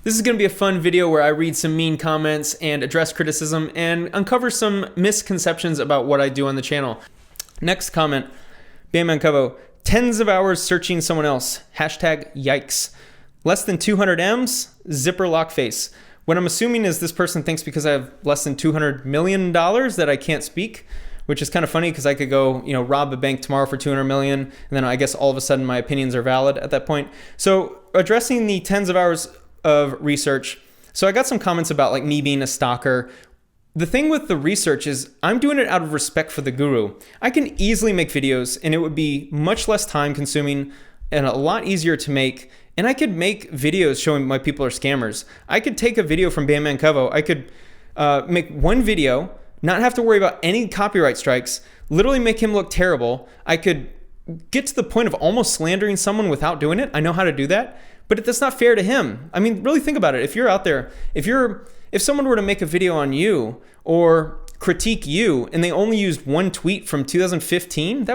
This is going to be a fun video where I read some mean comments and address criticism and uncover some misconceptions about what I do on the channel. Next comment, Bam Kevo, tens of hours searching someone else. Hashtag yikes. Less than 200 M's, zipper lock face. What I'm assuming is this person thinks because I have less than $200 million that I can't speak, which is kind of funny because I could go, rob a bank tomorrow for 200 million, and then I guess all of a sudden my opinions are valid at that point. So addressing the tens of hours of research. So I got some comments about like me being a stalker. The thing with the research is I'm doing it out of respect for the guru. I can easily make videos and it would be much less time consuming and a lot easier to make. And I could make videos showing my people are scammers. I could take a video from Bam Kevo. I could make one video, not have to worry about any copyright strikes, literally make him look terrible. I could get to the point of almost slandering someone without doing it. I know how to do that, but that's not fair to him. I mean, really think about it. If you're out there, if someone were to make a video on you or critique you and they only used one tweet from 2015,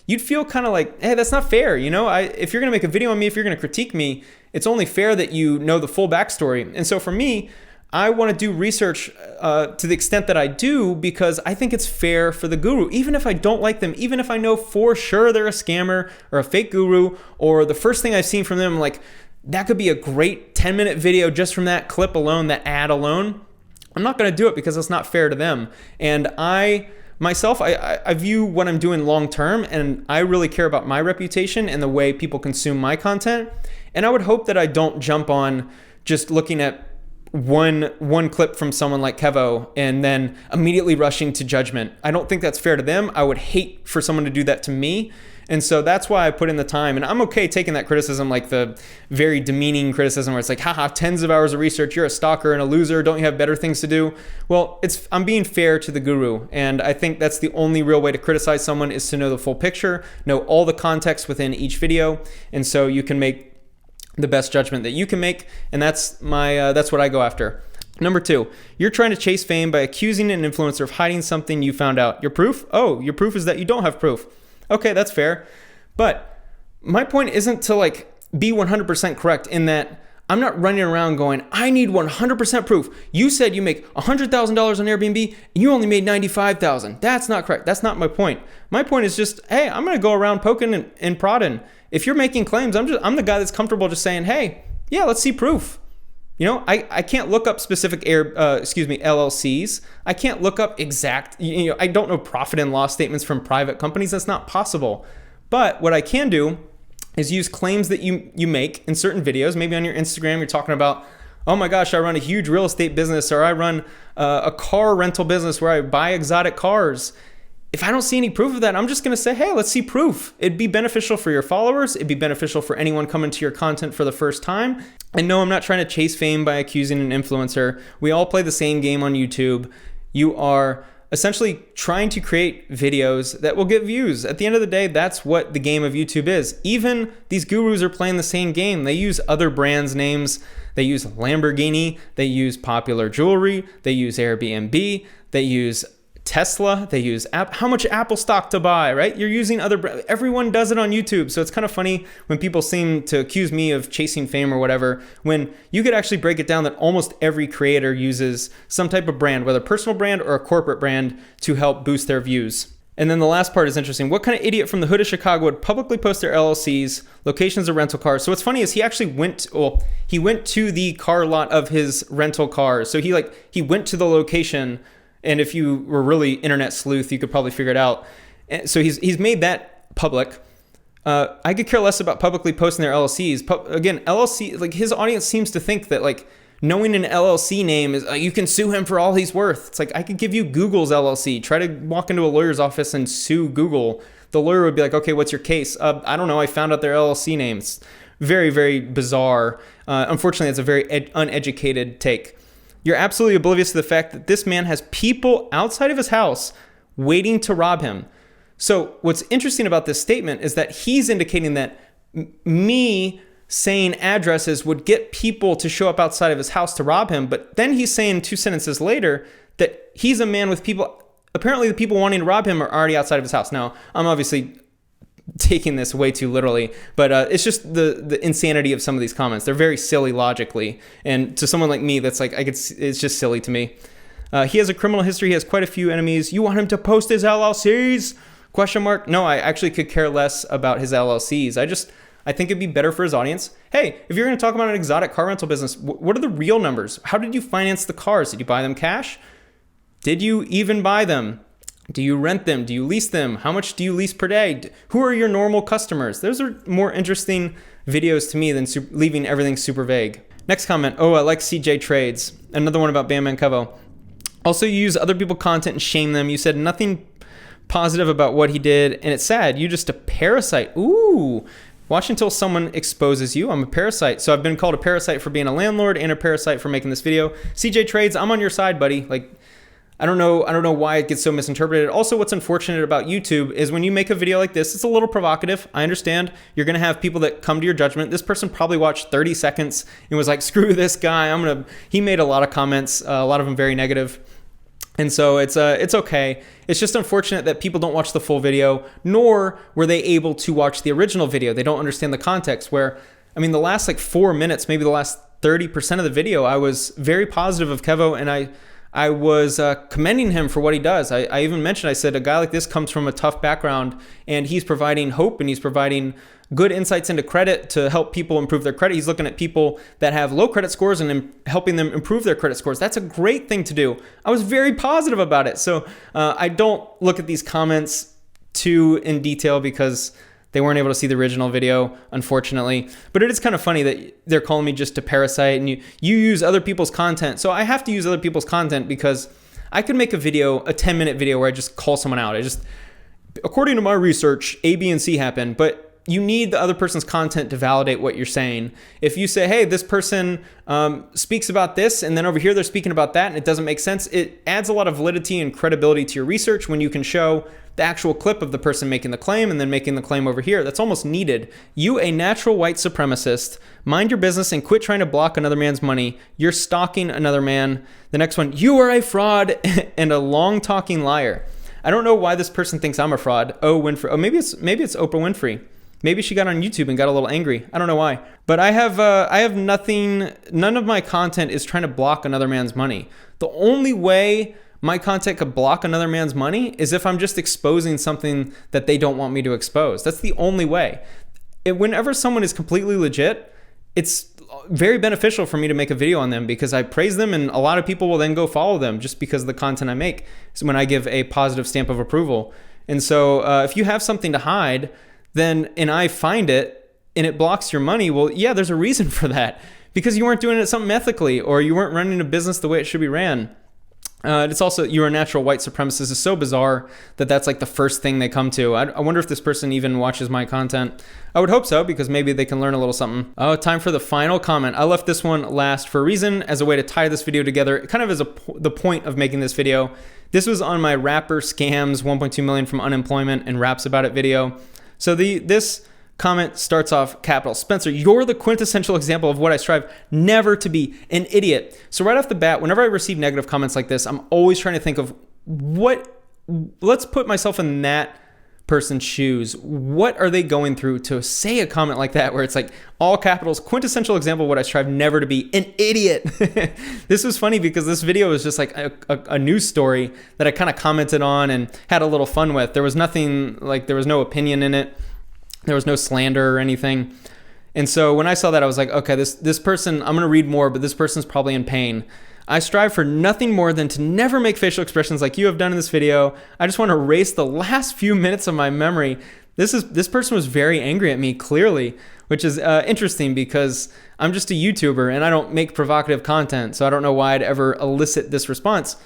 you'd feel kind of like, hey, that's not fair. If you're going to make a video on me, if you're going to critique me, it's only fair that you know the full backstory. And so for me, I want to do research to the extent that I do because I think it's fair for the guru. Even if I don't like them, even if I know for sure they're a scammer or a fake guru, or the first thing I've seen from them, like that could be a great 10-minute video just from that clip alone, that ad alone. I'm not going to do it because it's not fair to them. And I view what I'm doing long term, and I really care about my reputation and the way people consume my content. And I would hope that I don't jump on just looking at one clip from someone like Kevo and then immediately rushing to judgment. I don't think that's fair to them. I would hate for someone to do that to me. And so that's why I put in the time, and I'm okay taking that criticism, like the very demeaning criticism where it's like, haha, tens of hours of research, you're a stalker and a loser, don't you have better things to do? Well, I'm being fair to the guru, and I think that's the only real way to criticize someone is to know the full picture, know all the context within each video, and so you can make the best judgment that you can make, and that's what I go after. Number 2, you're trying to chase fame by accusing an influencer of hiding something you found out. Your proof? Oh, your proof is that you don't have proof. Okay, that's fair. But my point isn't to be 100% correct in that I'm not running around going, I need 100% proof. You said you make $100,000 on Airbnb and you only made $95,000. That's not correct. That's not my point. My point is just, hey, I'm going to go around poking and prodding. If you're making claims, I'm the guy that's comfortable just saying, hey, yeah, let's see proof. I can't look up specific LLCs. I can't look up exact, I don't know profit and loss statements from private companies. That's not possible. But what I can do is use claims that you make in certain videos. Maybe on your Instagram, you're talking about, oh my gosh, I run a huge real estate business, or I run a car rental business where I buy exotic cars. If I don't see any proof of that, I'm just going to say, hey, let's see proof. It'd be beneficial for your followers. It'd be beneficial for anyone coming to your content for the first time. And no, I'm not trying to chase fame by accusing an influencer. We all play the same game on YouTube. You are essentially trying to create videos that will get views. At the end of the day, that's what the game of YouTube is. Even these gurus are playing the same game. They use other brands' names. They use Lamborghini. They use popular jewelry. They use Airbnb. They use Tesla, they use how much Apple stock to buy, right? You're using everyone does it on YouTube. So it's kind of funny when people seem to accuse me of chasing fame or whatever, when you could actually break it down that almost every creator uses some type of brand, whether personal brand or a corporate brand, to help boost their views. And then the last part is interesting. What kind of idiot from the hood of Chicago would publicly post their LLCs, locations of rental cars? So what's funny is he actually went to the car lot of his rental cars. So he went to the location. And if you were really internet sleuth, you could probably figure it out. So he's made that public. I could care less about publicly posting their LLCs. Again, LLC, his audience seems to think that knowing an LLC name is you can sue him for all he's worth. It's I could give you Google's LLC. Try to walk into a lawyer's office and sue Google. The lawyer would be like, okay, what's your case? I don't know. I found out their LLC names. Very, very bizarre. Unfortunately, it's a very uneducated take. You're absolutely oblivious to the fact that this man has people outside of his house waiting to rob him. So what's interesting about this statement is that he's indicating that me saying addresses would get people to show up outside of his house to rob him. But then he's saying 2 sentences later that he's a man with people. Apparently the people wanting to rob him are already outside of his house. Now, I'm obviously taking this way too literally, but it's just the insanity of some of these comments. They're very silly logically, and to someone like me, that's like, it's just silly to me. He has a criminal history. He has quite a few enemies. You want him to post his LLCs? Question mark. No, I actually could care less about his LLCs. I think it'd be better for his audience. Hey, if you're going to talk about an exotic car rental business, what are the real numbers? How did you finance the cars? Did you buy them cash? Did you even buy them? Do you rent them? Do you lease them? How much do you lease per day? Who are your normal customers? Those are more interesting videos to me than leaving everything super vague. Next comment. Oh, I like CJ Trades. Another one about Bam Mancovo. Also, you use other people's content and shame them. You said nothing positive about what he did, and it's sad. You're just a parasite. Ooh. Watch until someone exposes you. I'm a parasite. So I've been called a parasite for being a landlord and a parasite for making this video. CJ Trades, I'm on your side, buddy. Like, I don't know why it gets so misinterpreted. Also, what's unfortunate about YouTube is when you make a video like this, it's a little provocative. I understand you're going to have people that come to your judgment. This person probably watched 30 seconds and was like, screw this guy. He made a lot of comments, a lot of them very negative. And so it's okay. It's just unfortunate that people don't watch the full video, nor were they able to watch the original video. They don't understand the context where, I mean, the last like 4 minutes, maybe the last 30% of the video, I was very positive of Kevo, and I was commending him for what he does. I even mentioned, I said, a guy like this comes from a tough background, and he's providing hope, and he's providing good insights into credit to help people improve their credit. He's looking at people that have low credit scores and helping them improve their credit scores. That's a great thing to do. I was very positive about it. So I don't look at these comments too in detail because they weren't able to see the original video, unfortunately. But it is kind of funny that they're calling me just a parasite, and you use other people's content. So I have to use other people's content because I could make a 10-minute video where I just call someone out. According to my research, A, B, and C happened, but you need the other person's content to validate what you're saying. If you say, hey, this person speaks about this, and then over here they're speaking about that, and it doesn't make sense, it adds a lot of validity and credibility to your research when you can show the actual clip of the person making the claim and then making the claim over here. That's almost needed. You, a natural white supremacist, mind your business and quit trying to block another man's money. You're stalking another man. The next one, you are a fraud and a long-talking liar. I don't know why this person thinks I'm a fraud. Oh, Winfrey. Oh, maybe it's Oprah Winfrey. Maybe she got on YouTube and got a little angry. I don't know why. But I have nothing, none of my content is trying to block another man's money. The only way my content could block another man's money is if I'm just exposing something that they don't want me to expose. That's the only way. Whenever someone is completely legit, it's very beneficial for me to make a video on them because I praise them, and a lot of people will then go follow them just because of the content I make. So when I give a positive stamp of approval. And so if you have something to hide, and I find it and it blocks your money, well, yeah, there's a reason for that, because you weren't doing it something ethically, or you weren't running a business the way it should be ran. It's also, you're a natural white supremacist. It's so bizarre that that's like the first thing they come to. I wonder if this person even watches my content. I would hope so, because maybe they can learn a little something. Oh, time for the final comment. I left this one last for a reason, as a way to tie this video together, kind of as the point of making this video. This was on my rapper scams 1.2 million from unemployment and raps about it video. So this comment starts off capital. Spencer, you're the quintessential example of what I strive never to be, an idiot. So right off the bat, whenever I receive negative comments like this, I'm always trying to think of let's put myself in that person's shoes. What are they going through to say a comment like that, where it's like all capitals, quintessential example of what I strive never to be, an idiot. This was funny because this video was just like a news story that I kind of commented on and had a little fun with. There was nothing, like there was no opinion in it. There was no slander or anything. And so when I saw that, I was like, okay, this person, I'm going to read more, but this person's probably in pain. I strive for nothing more than to never make facial expressions like you have done in this video. I just want to erase the last few minutes of my memory. This person was very angry at me, clearly, which is interesting because I'm just a YouTuber and I don't make provocative content. So I don't know why I'd ever elicit this response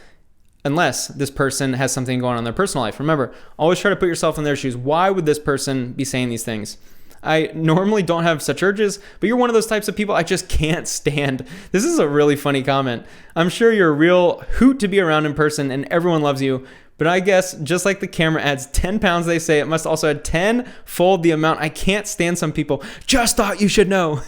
unless this person has something going on in their personal life. Remember, always try to put yourself in their shoes. Why would this person be saying these things? I normally don't have such urges, but you're one of those types of people I just can't stand. This is a really funny comment. I'm sure you're a real hoot to be around in person and everyone loves you, but I guess just like the camera adds 10 pounds, they say, it must also add 10-fold the amount. I can't stand some people. Just thought you should know.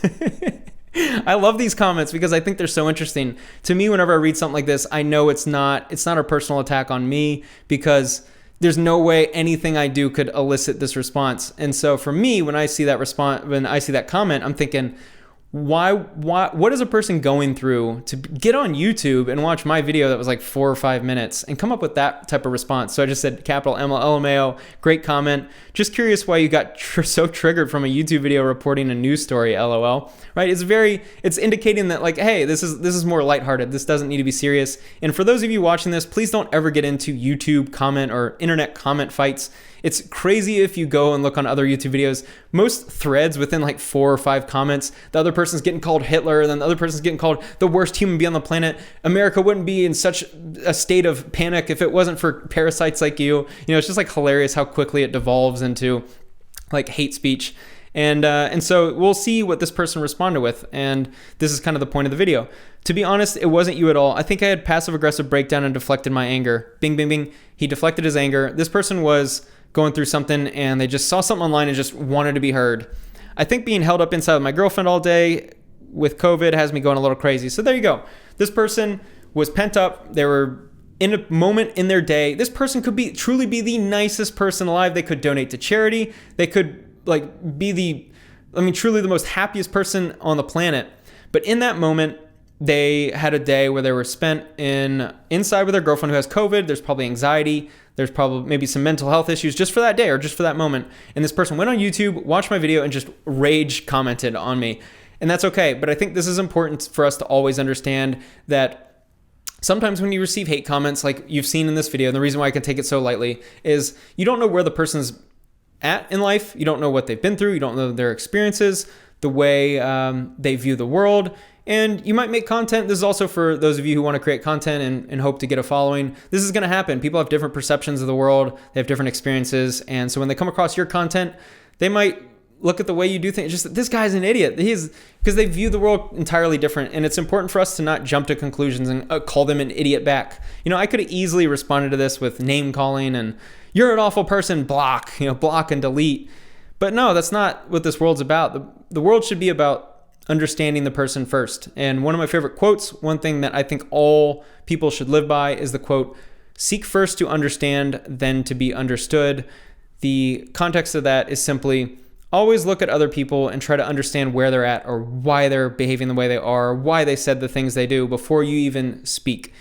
I love these comments because I think they're so interesting. To me, whenever I read something like this, I know it's not a personal attack on me, because there's no way anything I do could elicit this response. And so for me, when I see that comment, I'm thinking, what is a person going through to get on YouTube and watch my video that was like 4 or 5 minutes and come up with that type of response? So I just said capital LMAO, great comment. Just curious why you got so triggered from a YouTube video reporting a news story, LOL, right? It's indicating that like, hey, this is more lighthearted. This doesn't need to be serious. And for those of you watching this, please don't ever get into YouTube comment or internet comment fights. It's crazy if you go and look on other YouTube videos. Most threads within like 4 or 5 comments, the other person's getting called Hitler, and then the other person's getting called the worst human being on the planet. America wouldn't be in such a state of panic if it wasn't for parasites like you. It's just like hilarious how quickly it devolves into like hate speech. And so we'll see what this person responded with. And this is kind of the point of the video. To be honest, it wasn't you at all. I think I had passive aggressive breakdown and deflected my anger. Bing, bing, bing. He deflected his anger. This person was going through something and they just saw something online and just wanted to be heard. I think being held up inside with my girlfriend all day with COVID has me going a little crazy. So there you go. This person was pent up. They were in a moment in their day. This person could truly be the nicest person alive. They could donate to charity. They could be truly the most happiest person on the planet. But in that moment, they had a day where they were spent inside with their girlfriend who has COVID. There's probably anxiety. There's probably maybe some mental health issues just for that day or just for that moment. And this person went on YouTube, watched my video, and just rage commented on me. And that's okay. But I think this is important for us to always understand that sometimes when you receive hate comments like you've seen in this video, and the reason why I can take it so lightly is you don't know where the person's at in life. You don't know what they've been through. You don't know their experiences, the way they view the world. And you might make content. This is also for those of you who want to create content and hope to get a following. This is going to happen. People have different perceptions of the world. They have different experiences. And so when they come across your content, they might look at the way you do things. Just, this guy's an idiot. Because they view the world entirely different. And it's important for us to not jump to conclusions and call them an idiot back. I could have easily responded to this with name calling and you're an awful person, block and delete. But no, that's not what this world's about. The world should be about understanding the person first. And one of my favorite quotes, one thing that I think all people should live by is the quote, seek first to understand, then to be understood. The context of that is simply always look at other people and try to understand where they're at or why they're behaving the way they are, why they said the things they do before you even speak.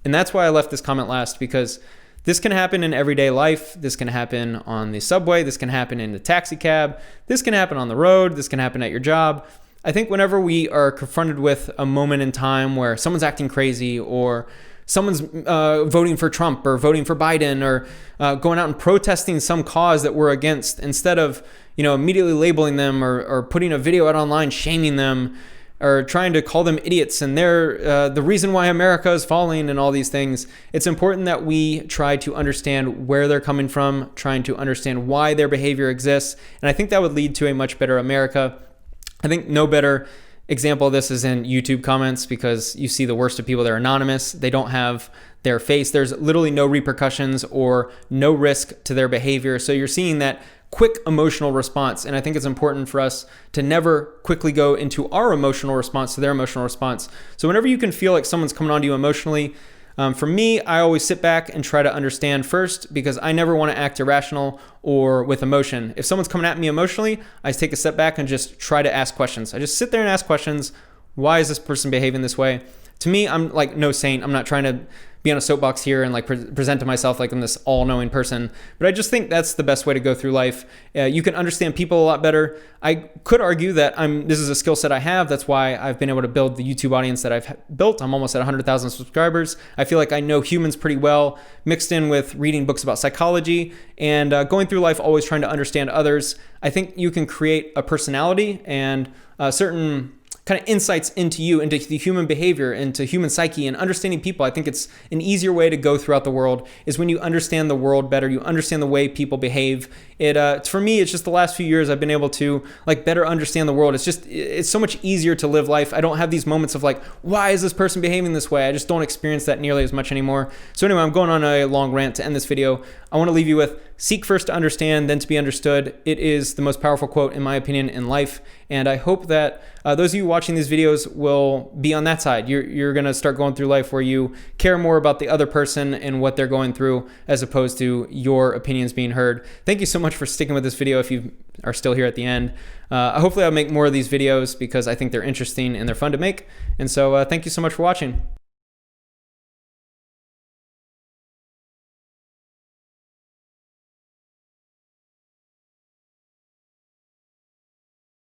And that's why I left this comment last, because this can happen in everyday life. This can happen on the subway. This can happen in the taxi cab. This can happen on the road. This can happen at your job. I think whenever we are confronted with a moment in time where someone's acting crazy or someone's voting for Trump or voting for Biden or going out and protesting some cause that we're against, instead of immediately labeling them or putting a video out online shaming them or trying to call them idiots and they're the reason why America is falling and all these things, it's important that we try to understand where they're coming from, trying to understand why their behavior exists. And I think that would lead to a much better America. I think no better example of this is in YouTube comments, because you see the worst of people. They're anonymous. They don't have their face. There's literally no repercussions or no risk to their behavior. So you're seeing that quick emotional response. And I think it's important for us to never quickly go into our emotional response to their emotional response. So whenever you can feel like someone's coming on to you emotionally, for me, I always sit back and try to understand first, because I never want to act irrational or with emotion. If someone's coming at me emotionally, I take a step back and just try to ask questions. I just sit there and ask questions. Why is this person behaving this way? To me, I'm like no saint. I'm not trying to be on a soapbox here and like present to myself like I'm this all-knowing person. But I just think that's the best way to go through life. You can understand people a lot better. I could argue that this is a skill set I have. That's why I've been able to build the YouTube audience that I've built. I'm almost at 100,000 subscribers. I feel like I know humans pretty well, mixed in with reading books about psychology and going through life always trying to understand others. I think you can create a personality and certain kind of insights into you, into the human behavior, into human psyche and understanding people. I think it's an easier way to go throughout the world is when you understand the world better, you understand the way people behave. For me, it's just the last few years I've been able to like better understand the world. It's so much easier to live life. I don't have these moments of like, why is this person behaving this way? I just don't experience that nearly as much anymore. So anyway, I'm going on a long rant to end this video. I want to leave you with seek first to understand, then to be understood. It is the most powerful quote, in my opinion, in life. And I hope that those of you watching these videos will be on that side. You're going to start going through life where you care more about the other person and what they're going through as opposed to your opinions being heard. Thank you so much for sticking with this video if you are still here at the end. Hopefully I'll make more of these videos because I think they're interesting and they're fun to make. And so thank you so much for watching.